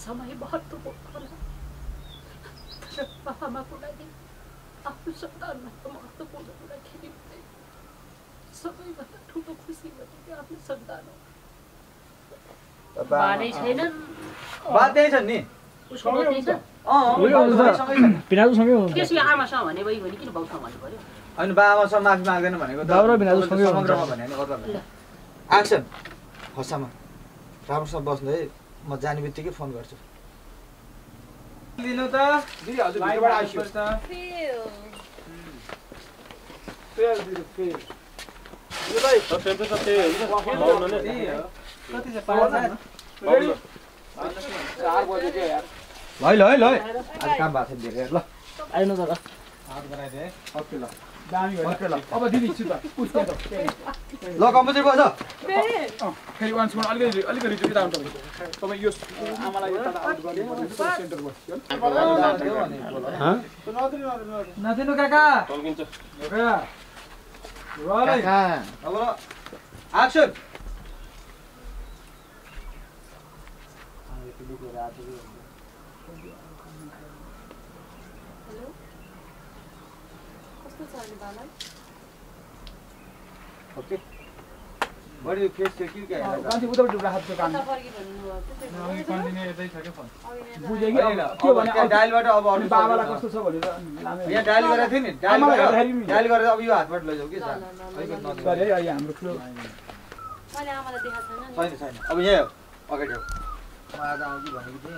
समय महत्त्वपूर्ण होला तर आमाको लागि आफ्नो सन्तानमा महत्त्वपूर्ण कुरा खेल्नु हुँदैन सबैभन्दा ठुलो खुसी भनेको आफ्नो सन्तान हो बानै छैनन् बात त्यही छ नि उसको त्यही छ बिनाजु सँगै हो त्यसै आमासँग भने भइ भने किन बाउसँग भन्नु पर्यो अनि बाबासँग माफी माग्दैन भनेको बाउ र बिनाजु सँगै हुन्छ। समग्रमा भने नि अरूलाई एक्सन हसामा राम्रोसँग बस्नु है म जाने बित्तिकै फोन गर्छु लिनु त दिदी हजुर भित्रबाट आइसक्यो फेल दिदी फेल यो भाइ टेम्परेचर त्यही हो नि कति छ 5 रेडी 4 बजे के यार ल आज काम भएको थियो धेरै ल आइनु त ल हात गराइदे ओके ल दामी भयो ओके ल अब दिदी छु त पुस्ता त ल कम्प्युटर बस फेरि वान्स मोर अलिकति यता आउनु तपाईँ यो आमालाई यता आउट गर्ने सेन्टर बस्यो नदिनु काका टल्किन्छ काका अब ल एक्सन हेलो कस्तो छ अनि बाबालाई ओके बडी फेस चाहिँ के मान्छे उताबाट राखेको काम कता फर्की भन्नुभयो अघि कन्टिन्यू यतै छ के फोन अघि बुझे कि के भने डायलबाट अब अरु बाबालाई कस्तो छ भनेर यहाँ डायल गरेको थियो नि डायल गरेर अब यो हातबाट लैजाऊ के छ सरी है अहिले हाम्रो ठुलो मैले आमालाई देखाएको छैन नि छैन अब यहाँ अगाडि आऊ म आज आउँछु भनेको थिएँ